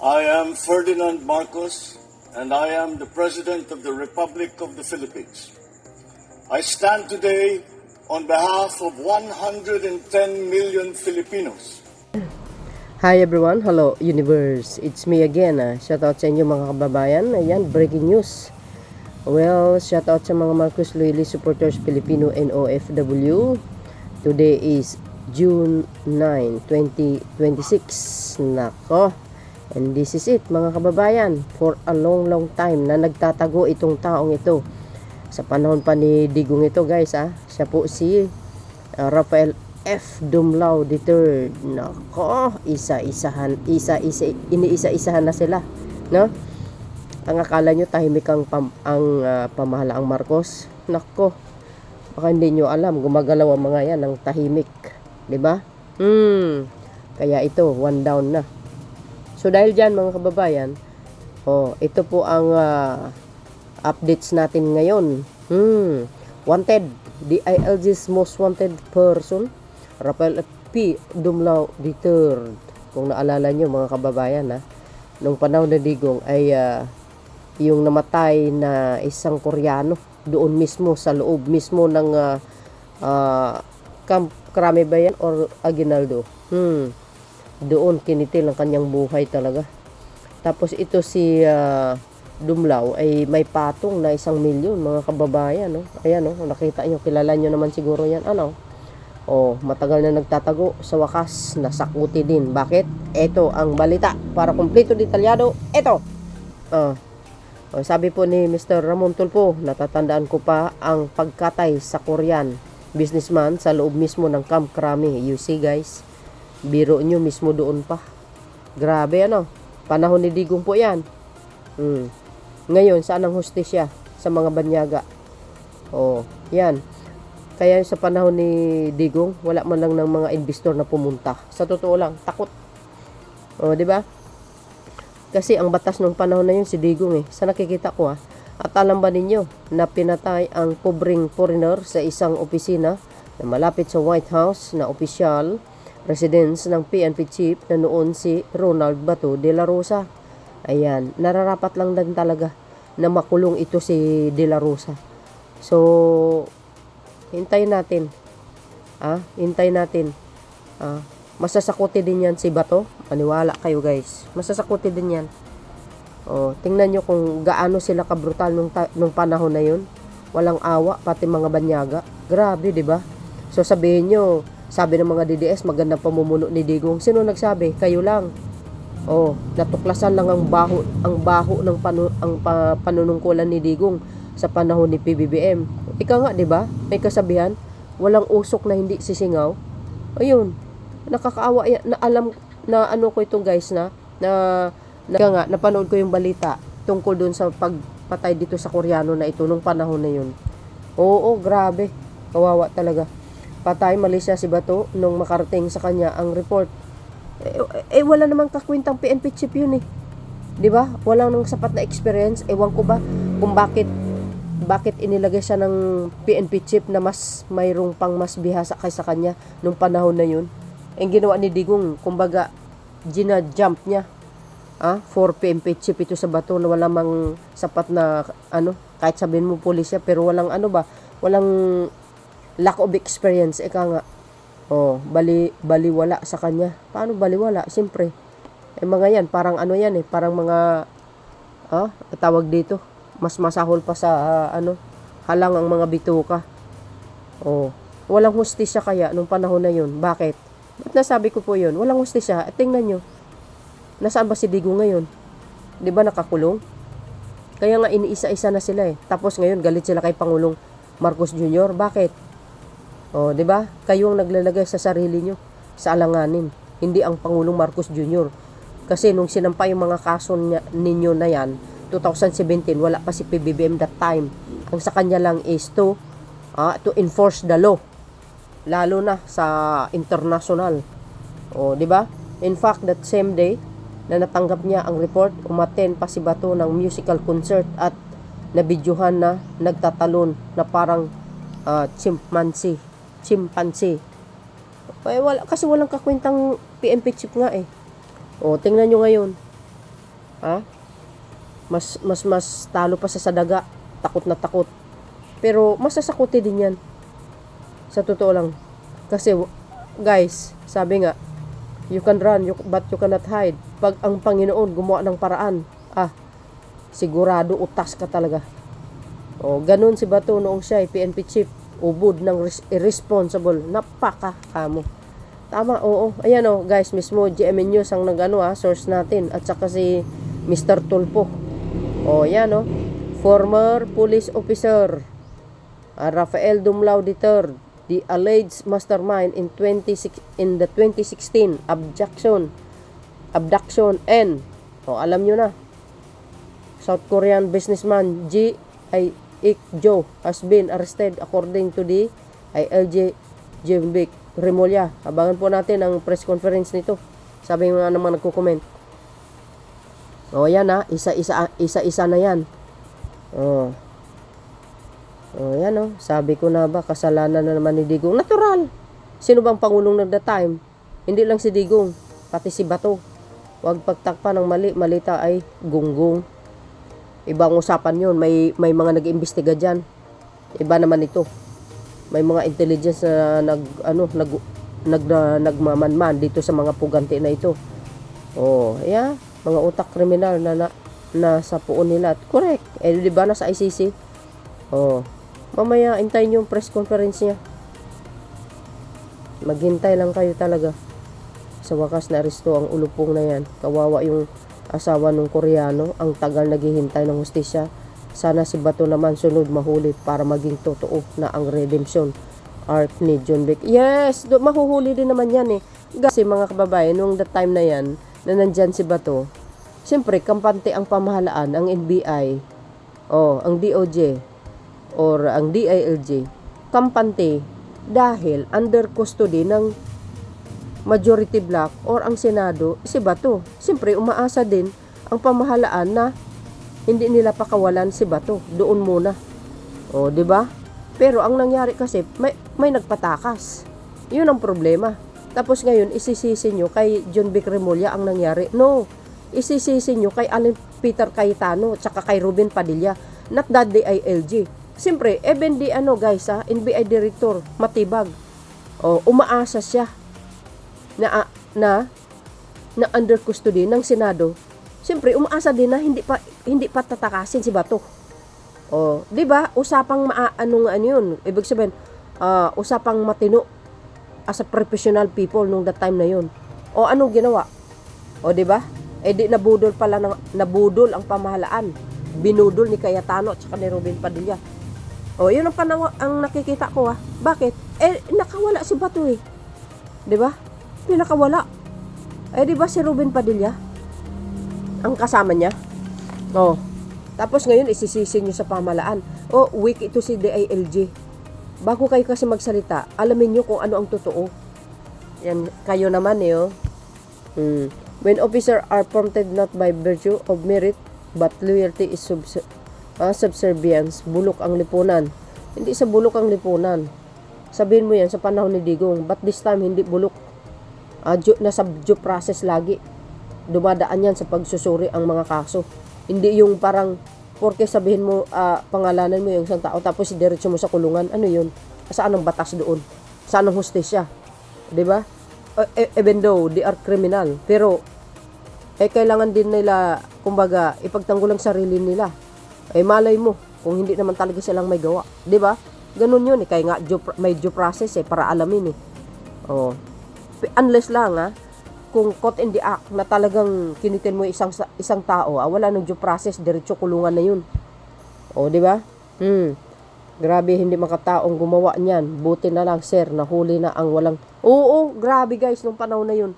I am Ferdinand Marcos, and I am the President of the Republic of the Philippines. I stand today on behalf of 110 million Filipinos. Hi everyone, hello universe, it's me again. Shoutout sa inyo mga kababayan. Ayan, breaking news. Well, shoutout sa mga Marcos Loyalist supporters Filipino and OFW. Today is June 9, 2026. Nako, and this is it mga kababayan. For a long time na nagtatago itong taong ito. Sa panahon pa ni Digong ito guys, siya po si Rafael F. Dumlao III. Nako, iniisa-isahan na sila, no? Ang akala nyo tahimik ang pamahalaang Marcos. Nako, baka hindi nyo alam, gumagalaw ang mga yan ng tahimik, di ba? Kaya ito, one down na. So dahil dyan mga kababayan, ito po ang updates natin ngayon. Wanted, DILG's most wanted person, Rafael P. Dumlao III. Kung naalala nyo mga kababayan, nung panahon na Digong ay yung namatay na isang Koreano doon mismo sa loob mismo ng Camp Crame ba yan or Aguinaldo? Doon kinitil ang kanyang buhay talaga. Tapos ito si Dumlao ay may patong na 1 milyon mga kababayan, no? Ayan, no? Nakita nyo, kilala nyo naman siguro yan, matagal na nagtatago, sa wakas nasakuti din. Bakit? Ito ang balita para kumpleto detalyado. Ito sabi po ni Mr. Ramon Tulfo, natatandaan ko pa ang pagkatay sa Korean businessman sa loob mismo ng Camp Crame. You see guys, biro nyo mismo doon pa. Grabe panahon ni Digong po yan. Ngayon, saan ang hustisya sa mga banyaga? Yan. Kaya sa panahon ni Digong, wala man lang ng mga investor na pumunta. Sa totoo lang, takot. Di ba? Kasi ang batas nung panahon na yun si Digong sa nakikita ko At alam ba ninyo na pinatay ang pobreng foreigner sa isang opisina na malapit sa White House na opisyal residence ng PNP chief na noon si Ronald Bato de la Rosa. Ayan, nararapat lang din talaga na makulong ito si de la Rosa. So, hintayin natin. Hintayin natin. Masasakuti din yan si Bato. Maniwala kayo guys. Masasakuti din yan. Tingnan nyo kung gaano sila kabrutal nung panahon na yun. Walang awa, pati mga banyaga. Grabe, di ba? So sabihin nyo, sabi ng mga DDS, magandang pamumuno ni Digong. Sino nagsabi? Kayo lang. Natuklasan lang ang baho ng panunungkulan ni Digong sa panahon ni PBBM. Ika nga, di ba? May kasabihan, walang usok na hindi sisingaw. Ayun, nakakaawa yan. Na alam na ko itong guys napanood ko yung balita tungkol dun sa pagpatay dito sa Koreano na ito nung panahon na yun. Oo, grabe. Kawawa talaga. Patay Malaysia si Bato nung makarating sa kanya ang report. Wala namang kakwintang PNP chief yun di ba? Walang nang sapat na experience. Ewan ko ba kung bakit inilagay siya ng PNP chief na mas mayroong pang mas bihasa kaysa kanya nung panahon na yun. Ang ginawa ni Digong, kumbaga gina-jump niya for PNP chief ito sa Bato na wala mang sapat na kahit sabihin mo pulisya pero walang walang lack of experience. Eka nga, baliwala sa kanya. Paano baliwala? Siyempre, mga yan, parang parang mga, tawag dito, mas masahol pa sa, halang ang mga bituka. Walang hustisya kaya nung panahon na yun. Bakit? Ba't nasabi ko po yun? Walang hustisya. Tingnan nyo, nasaan ba si Digong ngayon? Di ba nakakulong? Kaya nga iniisa-isa na sila Tapos ngayon, galit sila kay Pangulong Marcos Jr. Bakit? Di ba? Kayo ang naglalagay sa sarili nyo sa alanganin, hindi ang Pangulong Marcos Jr. Kasi nung sinampa yung mga kaso ninyo na yan, 2017, wala pa si PBBM that time. Ang sa kanya lang is to enforce the law. Lalo na sa international. Di ba? In fact, that same day na natanggap niya ang report, umattend pa si Bato ng musical concert at nabidyuhan na nagtatalon na parang chimpanzee. Kasi walang kakwentang PNP chief nga tingnan nyo ngayon. Ha? Mas talo pa sa daga. Takot na takot. Pero masasakuti din yan. Sa totoo lang. Kasi guys, sabi nga, you can run, but you cannot hide. Pag ang Panginoon gumawa ng paraan, sigurado utas ka talaga. Ganun si Bato noong siya ay PNP chief. Ubod ng irresponsible. Napaka-kamo. Tama, oo. Ayan guys, mismo GMA News ang source natin. At saka si Mr. Tulpo. Yan former police officer Rafael Dumlao III, the alleged mastermind in the 2016 abduction and alam nyo na, South Korean businessman Ji Ik-jo has been arrested according to the ILJ Jimbic Remulla. Abangan po natin ang press conference nito. Sabi nga naman nagko-comment. Yan isa-isa na yan. Yan sabi ko na ba, kasalanan na naman ni Digong. Natural. Sino bang pangulong ng that time? Hindi lang si Digong, pati si Bato. Huwag pagtakpa ng mali, malita ay gunggong. Ibang usapan yun, may mga nag-iimbestiga dyan. Iba naman ito. May mga intelligence na nagmamanman dito sa mga puganti na ito. Mga utak kriminal na nasa puon nila. Correct. Di ba nasa ICC? Mamaya intayin yung press conference niya. Maghintay lang kayo talaga. Sa wakas na aresto ang ulupong na yan. Kawawa yung asawa ng Koreano. Ang tagal naghihintay ng hustisya. Sana si Bato naman sunod mahuli para maging totoo na ang redemption arc ni John Wick. Yes, mahuhuli din naman yan Kasi mga kababayan, nung that time na yan, na nandyan si Bato, siyempre, kampante ang pamahalaan, ang NBI, ang DOJ, or ang DILG, kampante dahil under custody ng majority bloc or ang Senado, si Bato. Siyempre, umaasa din ang pamahalaan na hindi nila pakawalan si Bato. Doon muna. Di ba? Pero ang nangyari kasi, may nagpatakas. Yun ang problema. Tapos ngayon, isisisi nyo kay John Vic Remulla ang nangyari. No. Isisisi nyo kay Alan Peter Cayetano tsaka kay Ruben Padilla. Not that DILG. Siyempre, even guys, NBI Director, matibag. Umaasa siya na under custody ng Senado. Siyempre, umaasa din na hindi pa tatakasin si Bato. 'Di ba? Usapang yun. Ibig sabihin, usapang matino as a professional people nung that time na yun. Anong ginawa? 'Di ba? Di nabudol nabudol ang pamahalaan. Binudol ni Cayetano at saka ni Ruben Padilla. Yun ang nakikita ko Bakit? Nakawala si Bato 'Di ba? Pinakawala. Di ba si Ruben Padilla ang kasama niya? Tapos ngayon isisisi niyo sa pamahalaan. Weak ito si DILG. Bago kayo kasi magsalita, alamin niyo kung ano ang totoo. Yan, kayo naman When officers are prompted not by virtue of merit, but loyalty is subservience, bulok ang lipunan. Hindi sa bulok ang lipunan. Sabihin mo yan sa panahon ni Digong, but this time hindi bulok. Nasa due process lagi. Dumadaan yan sa pagsusuri ang mga kaso. Hindi yung parang, porque sabihin mo, pangalanan mo yung isang tao, tapos diretso mo sa kulungan. Ano yun? Saan ang batas doon? Saan ang hustisya? Diba? Even though they are criminal. Pero, kailangan din nila, kumbaga, ipagtanggol ang sarili nila. Malay mo, kung hindi naman talaga silang may gawa. Diba? Ganun yun Kaya nga, may due process para alamin Unless lang, kung caught in the act na talagang kinitin mo isang tao, wala nang due process, diretso kulungan na yun. Di ba? Grabe, hindi makataong gumawa niyan. Buti na lang, sir, nahuli na ang walang... Grabe guys, nung panahon na yun.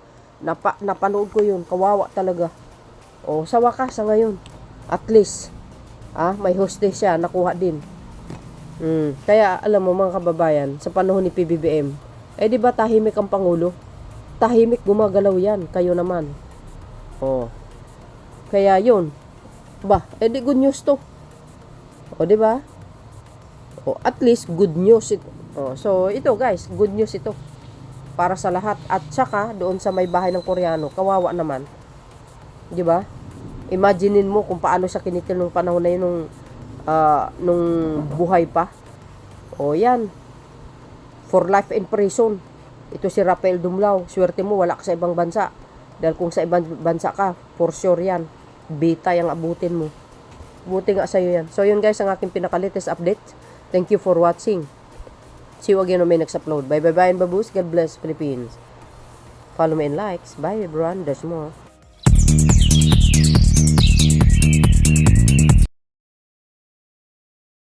Napanood ko yun, kawawa talaga. Sa wakas, ngayon, at least, may hostage siya, nakuha din. Kaya, alam mo mga kababayan, sa panahon ni PBBM, di ba tahimik ang Pangulo? Tahimik, gumagalaw yan. Kayo naman. Kaya yun. Di good news to. Di ba? At least good news ito. So ito guys, good news ito. Para sa lahat. At saka doon sa may bahay ng Koreano, kawawa naman. Di ba? Imaginein mo kung paano siya kinitil nung panahon na yun, nung buhay pa. O yan, for life in prison. Ito si Rafael Dumlao. Swerte mo, wala ka sa ibang bansa. Dahil kung sa ibang bansa ka, for sure yan. Bitay ang abutin mo. Buti nga sa'yo yan. So yun guys, ang aking pinaka-latest update. Thank you for watching. See you again on my next upload. Bye bye bye and baboos. God bless Philippines. Follow me and likes. Bye everyone. There's more.